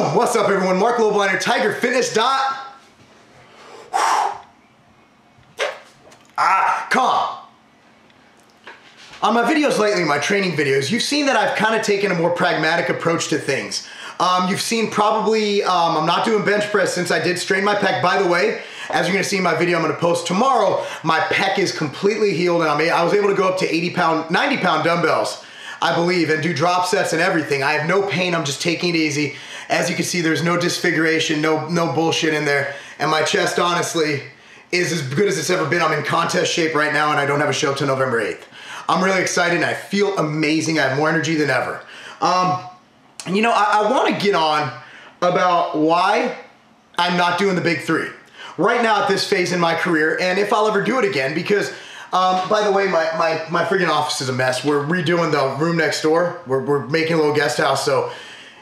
Boom! What's up, everyone? Marc Lobliner, Tiger Fitness Dot. Calm. On my videos lately, my training videos, you've seen that I've kind of taken a more pragmatic approach to things. You've seen probably, I'm not doing bench press since I did strain my pec. By the way, as you're gonna see in my video I'm gonna post tomorrow, my pec is completely healed and I was able to go up to 90 pound dumbbells, I believe, and do drop sets and everything. I have no pain, I'm just taking it easy. As you can see, there's no disfiguration, no bullshit in there. And my chest, honestly, is as good as it's ever been. I'm in contest shape right now and I don't have a show till November 8th. I'm really excited and I feel amazing. I have more energy than ever. You know, I want to get on about why I'm not doing the big three right now at this phase in my career, and if I'll ever do it again, because by the way, my freaking office is a mess. We're redoing the room next door. We're making a little guest house, so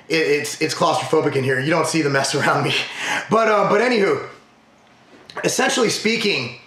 it's claustrophobic in here. You don't see the mess around me. But anywho, essentially speaking,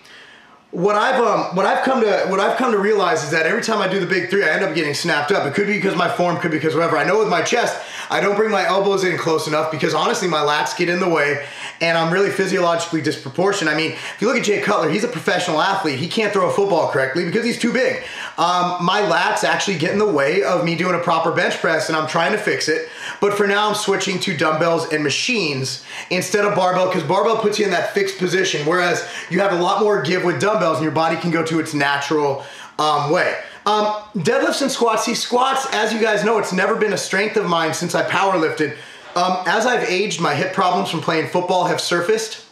what I've come to realize is that every time I do the big three, I end up getting snapped up. It could be because my form, could be because whatever. I know with my chest, I don't bring my elbows in close enough because honestly my lats get in the way and I'm really physiologically disproportionate. I mean, if you look at Jay Cutler, he's a professional athlete. He can't throw a football correctly because he's too big. My lats actually get in the way of me doing a proper bench press and I'm trying to fix it. But for now I'm switching to dumbbells and machines instead of barbell, because barbell puts you in that fixed position, whereas you have a lot more give with dumbbells and your body can go to its natural way. Deadlifts and squats. See, squats, as you guys know, it's never been a strength of mine since I powerlifted. As I've aged, my hip problems from playing football have surfaced,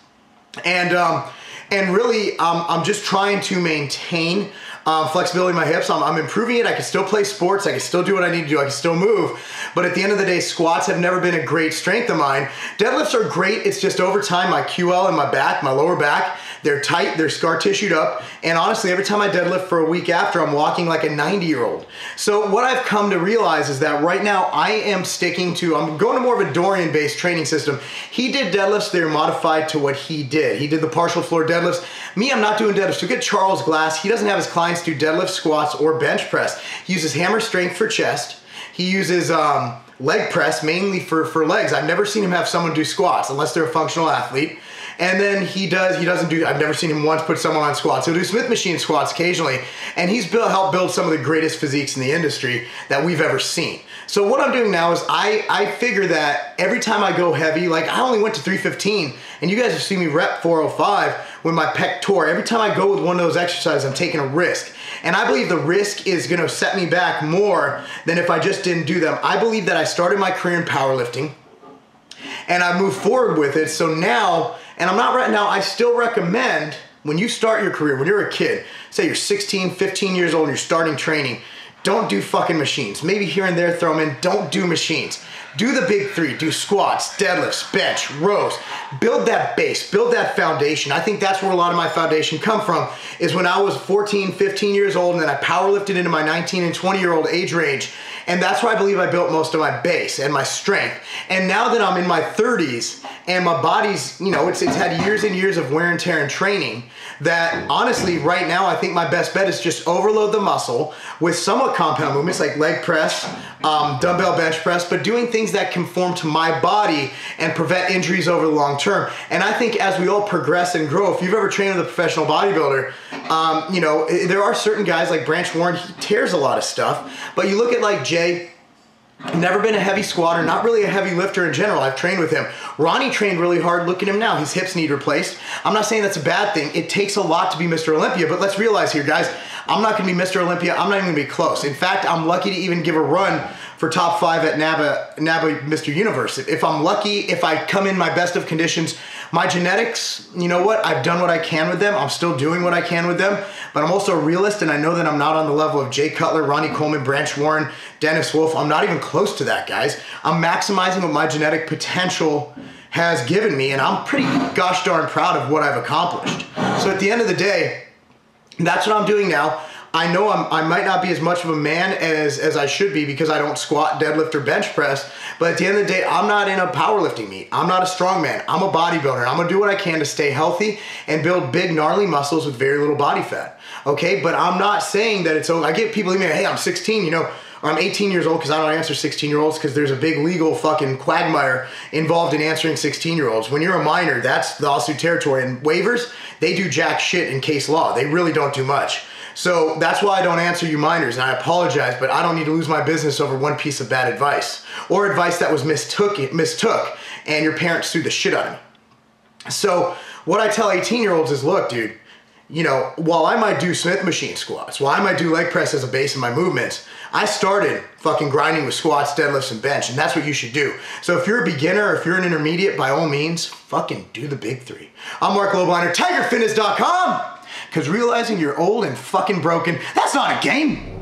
and really, I'm just trying to maintain flexibility in my hips. I'm improving it. I can still play sports. I can still do what I need to do. I can still move. But at the end of the day, squats have never been a great strength of mine. Deadlifts are great. It's just over time, my QL and my back, my lower back, they're tight, they're scar tissued up. And honestly, every time I deadlift for a week after, I'm walking like a 90-year-old. So what I've come to realize is that right now I am I'm going to more of a Dorian-based training system. He did deadlifts, they're modified to what he did. He did the partial floor deadlifts. Me, I'm not doing deadlifts. Look at Charles Glass. He doesn't have his clients do deadlift, squats, or bench press. He uses hammer strength for chest. He uses leg press mainly for legs. I've never seen him have someone do squats unless they're a functional athlete. And then he doesn't do, I've never seen him once put someone on squats. He'll do Smith machine squats occasionally. And he's helped build some of the greatest physiques in the industry that we've ever seen. So what I'm doing now is I figure that every time I go heavy, like I only went to 315 and you guys have seen me rep 405 when my pec tore. Every time I go with one of those exercises, I'm taking a risk. And I believe the risk is gonna set me back more than if I just didn't do them. I believe that I started my career in powerlifting and I moved forward with it. So now, and I'm not right now, I still recommend when you start your career, when you're a kid, say you're 16, 15 years old and you're starting training, don't do fucking machines. Maybe here and there throw them in, don't do machines. Do the big three, do squats, deadlifts, bench, rows. Build that base, build that foundation. I think that's where a lot of my foundation come from, is when I was 14, 15 years old and then I powerlifted into my 19 and 20-year-old age range. And that's where I believe I built most of my base and my strength. And now that I'm in my 30s and my body's, you know, it's had years and years of wear and tear and training, that honestly right now I think my best bet is just overload the muscle with somewhat compound movements like leg press, dumbbell bench press, but doing things that conform to my body and prevent injuries over the long term. And I think as we all progress and grow, if you've ever trained with a professional bodybuilder, you know, there are certain guys like Branch Warren, he tears a lot of stuff, but you look at like Jay, never been a heavy squatter, not really a heavy lifter in general. I've trained with him. Ronnie trained really hard. Look at him now. His hips need replaced. I'm not saying that's a bad thing. It takes a lot to be Mr. Olympia, but let's realize here, guys, I'm not going to be Mr. Olympia. I'm not even going to be close. In fact, I'm lucky to even give a run for top 5 at NABA Mr. Universe. If I'm lucky, if I come in my best of conditions, my genetics, you know what? I've done what I can with them. I'm still doing what I can with them, but I'm also a realist and I know that I'm not on the level of Jay Cutler, Ronnie Coleman, Branch Warren, Dennis Wolf. I'm not even close to that, guys. I'm maximizing what my genetic potential has given me and I'm pretty gosh darn proud of what I've accomplished. So at the end of the day, that's what I'm doing now. I know I might not be as much of a man as I should be because I don't squat, deadlift, or bench press, but at the end of the day, I'm not in a powerlifting meet. I'm not a strongman. I'm a bodybuilder. I'm gonna do what I can to stay healthy and build big, gnarly muscles with very little body fat, okay? But I'm not saying that it's, I get people emailing, hey, I'm 16, you know, or I'm 18 years old because I don't answer 16-year-olds because there's a big legal fucking quagmire involved in answering 16-year-olds. When you're a minor, that's lawsuit territory. And waivers, they do jack shit in case law. They really don't do much. So that's why I don't answer you minors, and I apologize, but I don't need to lose my business over one piece of bad advice or advice that was mistook and your parents sued the shit out of me. So what I tell 18-year-olds is, look, dude, you know, while I might do Smith machine squats, while I might do leg press as a base in my movements, I started fucking grinding with squats, deadlifts, and bench, and that's what you should do. So if you're a beginner, if you're an intermediate, by all means, fucking do the big three. I'm Marc Lobliner, TigerFitness.com, because realizing you're old and fucking broken, that's not a game.